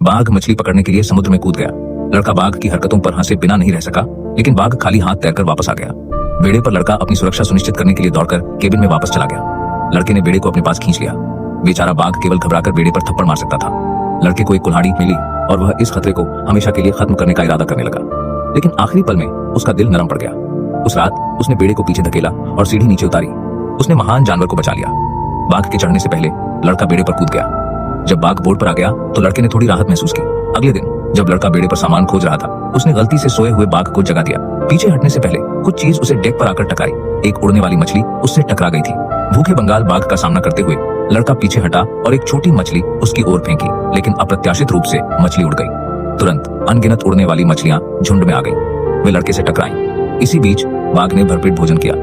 बाघ मछली पकड़ने के लिए समुद्र में कूद गया। लड़का बाघ की हरकतों पर हंसे बिना नहीं रह सका, लेकिन बाघ खाली हाथ तैरकर वापस आ गया। बेड़े पर लड़का अपनी सुरक्षा सुनिश्चित करने के लिए दौड़कर केबिन में वापस चला गया। लड़के ने बेड़े को अपने पास खींच लिया। बेचारा बाघ केवल घबराकर बेड़े पर थप्पड़ मार सकता था। लड़के को एक कुल्हाड़ी मिली और वह इस खतरे को हमेशा के लिए खत्म करने का इरादा करने लगा, लेकिन आखिरी पल में उसका दिल नरम पड़ गया। उस रात उसने बेड़े को पीछे धकेला और सीढ़ी नीचे उतारी। उसने महान जानवर को बचा लिया। बाघ के चढ़ने से पहले लड़का बेड़े पर कूद गया। जब बाघ बोर्ड पर आ गया तो लड़के ने थोड़ी राहत महसूस की। अगले दिन जब लड़का बेड़े पर सामान खोज रहा था, उसने गलती से सोए हुए बाघ को जगा दिया। पीछे हटने से पहले कुछ चीज उसे डेक पर आकर टकराई। एक उड़ने वाली मछली उससे टकरा गई थी। भूखे बंगाल बाघ का सामना करते हुए लड़का पीछे हटा और एक छोटी मछली उसकी ओर फेंकी, लेकिन अप्रत्याशित रूप से मछली उड़ गई। तुरंत अनगिनत उड़ने वाली मछलियां झुंड में आ गईं। वे लड़के से टकराईं। इसी बीच बाघ ने भरपेट भोजन किया,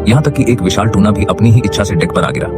यहाँ तक कि एक विशाल टूना भी अपनी ही इच्छा से डेक पर आ गिरा।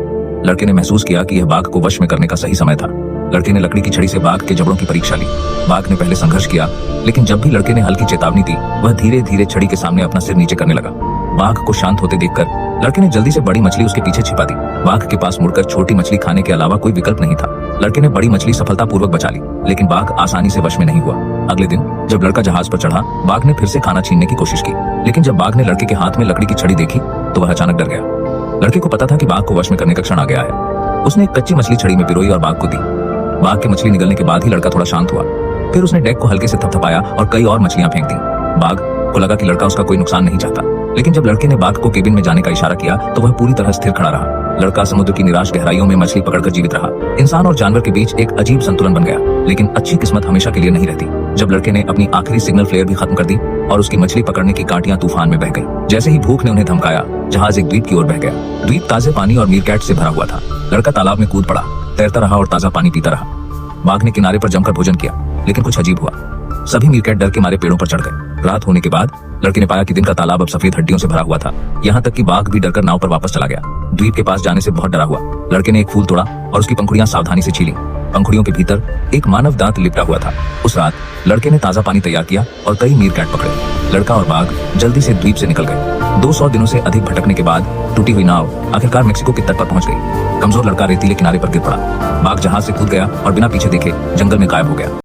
लड़के ने महसूस किया कि यह बाघ को वश में करने का सही समय था। लड़के ने लकड़ी की छड़ी से बाघ के जबड़ों की परीक्षा ली। बाघ ने पहले संघर्ष किया, लेकिन जब भी लड़के ने हल्की चेतावनी दी, वह धीरे धीरे छड़ी के सामने अपना सिर नीचे करने लगा। बाघ को शांत होते देखकर लड़के ने जल्दी से बड़ी मछली उसके पीछे छिपा दी। बाघ के पास मुड़कर छोटी मछली खाने के अलावा कोई विकल्प नहीं था। लड़के ने बड़ी मछली सफलतापूर्वक बचा ली, लेकिन बाघ आसानी से वश में नहीं हुआ। अगले दिन जब लड़का जहाज पर चढ़ा, बाघ ने फिर से खाना छीनने की कोशिश की, लेकिन जब बाघ ने लड़के के हाथ में लकड़ी की छड़ी देखी तो वह अचानक डर गया। लड़के को पता था कि बाघ को वश में करने का क्षण आ गया है। उसने एक कच्ची मछली छड़ी में पिरोई और बाघ को दी। बाघ की मछली निगलने के बाद ही लड़का थोड़ा शांत हुआ। फिर उसने डेक को हल्के से थपथपाया और कई और मछलियां फेंक दी। बाघ को लगा कि लड़का उसका कोई नुकसान नहीं चाहता, लेकिन जब लड़के ने बाघ को केबिन में जाने का इशारा किया तो वह पूरी तरह स्थिर खड़ा रहा। लड़का समुद्र की निराश गहराइयों में मछली पकड़कर जीवित रहा। इंसान और जानवर के बीच एक अजीब संतुलन बन गया, लेकिन अच्छी किस्मत हमेशा के लिए नहीं रहती। जब लड़के ने अपनी आखिरी सिग्नल फ्लेयर भी खत्म कर दी और उसकी मछली पकड़ने की कांटियां तूफान में बह गई। जैसे ही भूख ने उन्हें धमकाया, जहाज एक द्वीप की ओर बह गया। द्वीप ताजे पानी और मीरकैट से भरा हुआ था। लड़का तालाब में कूद पड़ा, तैरता रहा और ताजा पानी पीता रहा। बाघ ने किनारे पर जमकर भोजन किया, लेकिन कुछ अजीब हुआ। सभी मीरकैट डर के मारे पेड़ों पर चढ़ गए। रात होने के बाद लड़के ने पाया कि दिन का तालाब अब सफेद हड्डियों से भरा हुआ था। यहाँ तक कि बाघ भी डरकर नाव पर वापस चला गया। द्वीप के पास जाने से बहुत डरा हुआ लड़के ने एक फूल तोड़ा और उसकी पंखुड़ियां सावधानी से छीली। पंखुड़ियों के भीतर एक मानव दांत लिपटा हुआ था। उस रात लड़के ने ताजा पानी तैयार किया और कई मीरकैट पकड़े। लड़का और बाघ जल्दी से द्वीप से निकल गए। 200 दिनों से अधिक भटकने के बाद टूटी हुई नाव आखिरकार मेक्सिको के तट पर पहुंच गई। कमजोर लड़का रेतीले किनारे पर गिर पड़ा। बाघ जहाज से कूद गया और बिना पीछे देखे जंगल में गायब हो गया।